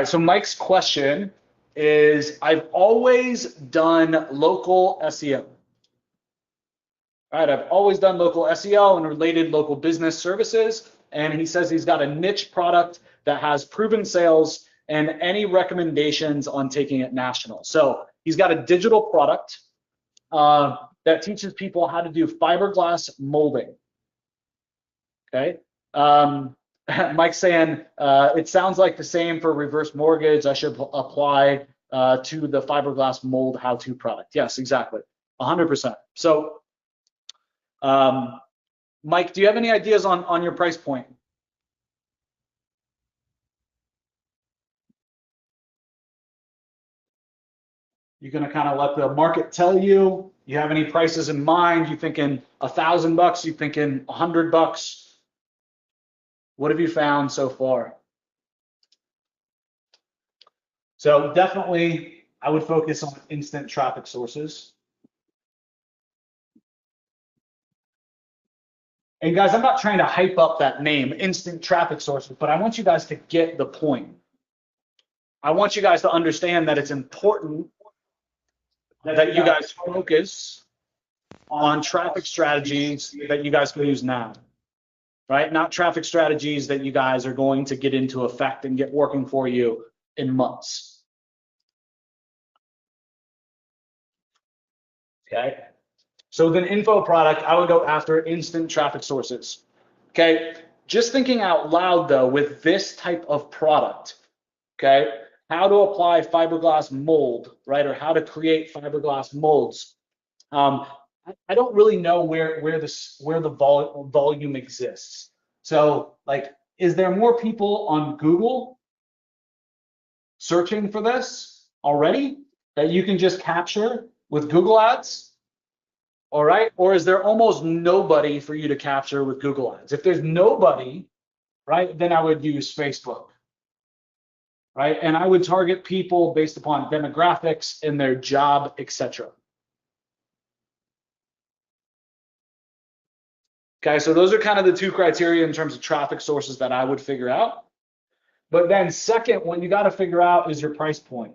So Mike's question is, I've always done local SEO. All right, I've always done local SEO and related local business services. And he says he's got a niche product that has proven sales and any recommendations on taking it national. So he's got a digital product that teaches people how to do fiberglass molding. Okay. Mike's saying it sounds like the same for reverse mortgage. I should apply to the fiberglass mold how-to product. Yes, exactly, 100%. So, Mike, do you have any ideas on your price point? You're gonna kind of let the market tell you. You have any prices in mind? You thinking $1,000? You thinking $100? What have you found so far? So definitely, I would focus on instant traffic sources. And guys, I'm not trying to hype up that name, instant traffic sources, but I want you guys to get the point. I want you guys to understand that it's important that you guys focus on traffic strategies that you guys can use now, right? Not traffic strategies that you guys are going to get into effect and get working for you in months. Okay. So with an info product, I would go after instant traffic sources. Okay. Just thinking out loud though, with this type of product, okay, how to apply fiberglass mold, right, or how to create fiberglass molds. I don't really know where the volume exists. So, like, is there more people on Google searching for this already that you can just capture with Google Ads? All right, or is there almost nobody for you to capture with Google Ads? If there's nobody, right, then I would use Facebook. Right? And I would target people based upon demographics and their job, etc. Okay, so those are kind of the two criteria in terms of traffic sources that I would figure out. But then second, what you got to figure out is your price point.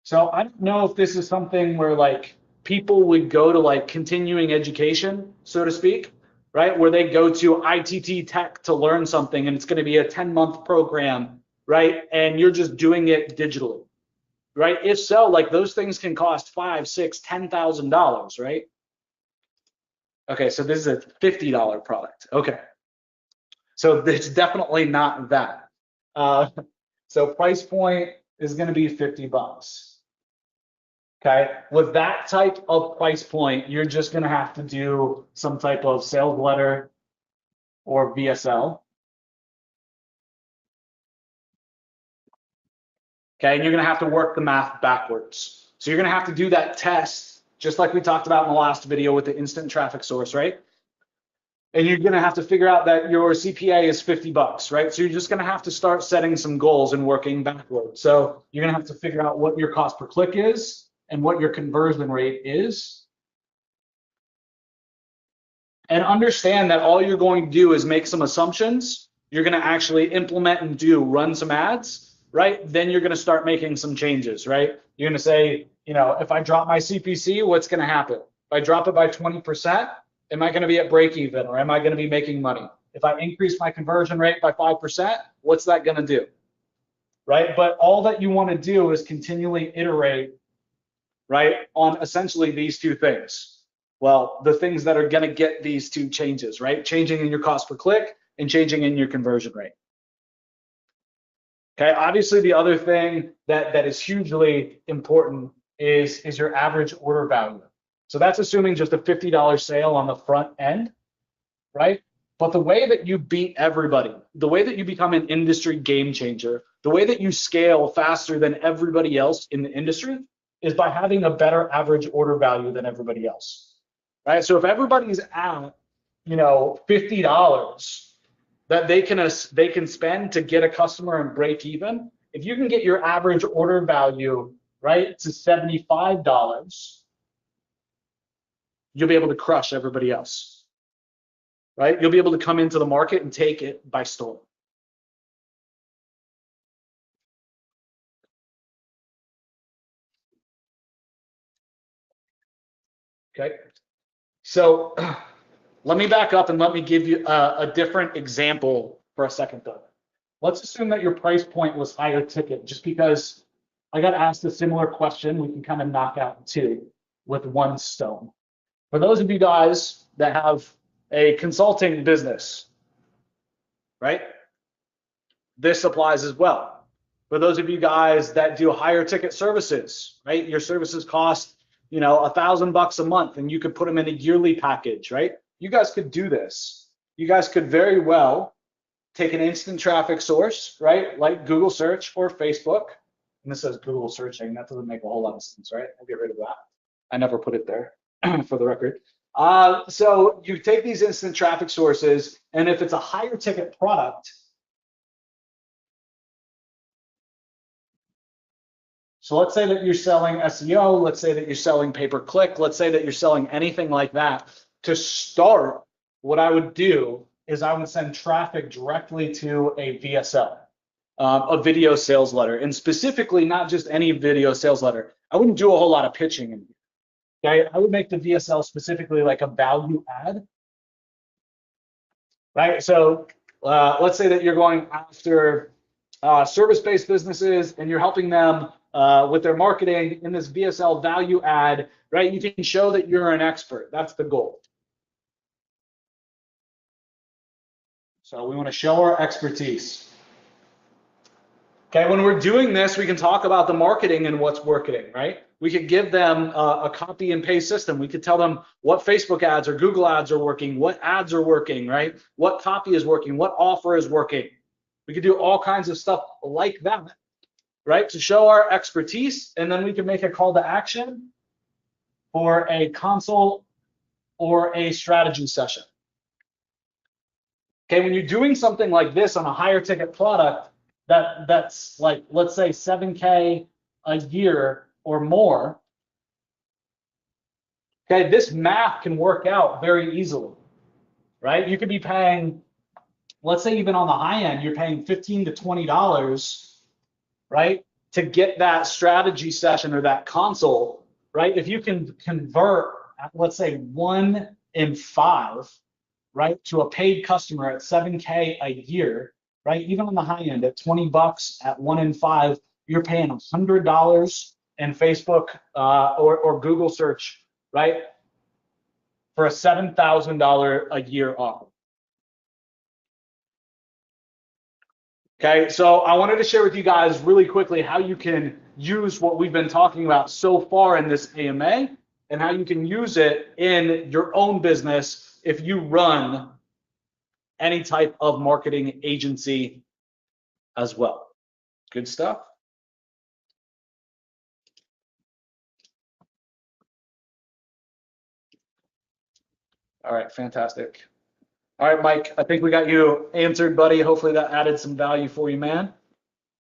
So I don't know if this is something where like people would go to like continuing education, so to speak, right? Where they go to ITT Tech to learn something and it's going to be a 10-month program, right? And you're just doing it digitally, right? If so, like those things can cost $5,000, $6,000, $10,000, right? Okay, so this is a $50 product. Okay, so it's definitely not that. So price point is going to be $50. Okay, with that type of price point, you're just going to have to do some type of sales letter or VSL. Okay, and you're going to have to work the math backwards. So you're going to have to do that test, just like we talked about in the last video with the instant traffic source, right? And you're going to have to figure out that your CPA is $50, right? So you're just going to have to start setting some goals and working backwards. So you're going to have to figure out what your cost per click is and what your conversion rate is. And understand that all you're going to do is make some assumptions. You're going to actually implement and run some ads, right? Then you're going to start making some changes, right? You're going to say, you know, if I drop my CPC, what's going to happen? If I drop it by 20%, am I going to be at break even or am I going to be making money? If I increase my conversion rate by 5%, what's that going to do? Right? But all that you want to do is continually iterate, right, on essentially these two things. Well, the things that are going to get these two changes, right? Changing in your cost per click and changing in your conversion rate. Okay, obviously the other thing that is hugely important is your average order value. So that's assuming just a $50 sale on the front end, right? But the way that you beat everybody, the way that you become an industry game changer, the way that you scale faster than everybody else in the industry is by having a better average order value than everybody else, right? So if everybody's at, you know, $50 that they can spend to get a customer and break even, if you can get your average order value, right, to $75, you'll be able to crush everybody else, right? You'll be able to come into the market and take it by storm. Okay. So let me back up and let me give you a different example for a second though. Let's assume that your price point was higher ticket, just because I got asked a similar question. We can kind of knock out two with one stone. For those of you guys that have a consulting business, right? This applies as well. For those of you guys that do higher ticket services, right? Your services cost, you know, $1,000 a month, and you could put them in a yearly package, right? You guys could do this. You guys could very well take an instant traffic source, right? Like Google search or Facebook. And this says Google searching. That doesn't make a whole lot of sense, right? I'll get rid of that. I never put it there for the record. So you take these instant traffic sources, and if it's a higher ticket product, so let's say that you're selling SEO, let's say that you're selling pay-per-click, let's say that you're selling anything like that. To start, what I would do is I would send traffic directly to a VSL, a video sales letter, and specifically not just any video sales letter. I wouldn't do a whole lot of pitching in here. Okay, I would make the VSL specifically like a value add, right? So let's say that you're going after service-based businesses and you're helping them with their marketing in this VSL value add, right? You can show that you're an expert. That's the goal. So we want to show our expertise. Okay, when we're doing this, we can talk about the marketing and what's working, right? We could give them a copy and paste system. We could tell them what Facebook ads or Google ads are working, what ads are working, right? What copy is working, what offer is working. We could do all kinds of stuff like that, right? To show our expertise, and then we can make a call to action for a consult or a strategy session. Okay, when you're doing something like this on a higher ticket product, that's like, let's say 7K a year or more, okay, this math can work out very easily, right? You could be paying, let's say even on the high end, you're paying $15 to $20, right, to get that strategy session or that consult, right? If you can convert, let's say 1 in 5, right, to a paid customer at 7K a year, right? Even on the high end at $20 at 1 in 5, you're paying $100 in Facebook or Google search, right, for a $7,000 a year off. Okay, so I wanted to share with you guys really quickly how you can use what we've been talking about so far in this AMA and how you can use it in your own business if you run any type of marketing agency as well. Good stuff. All right, fantastic. All right, Mike, I think we got you answered, buddy. Hopefully that added some value for you, man.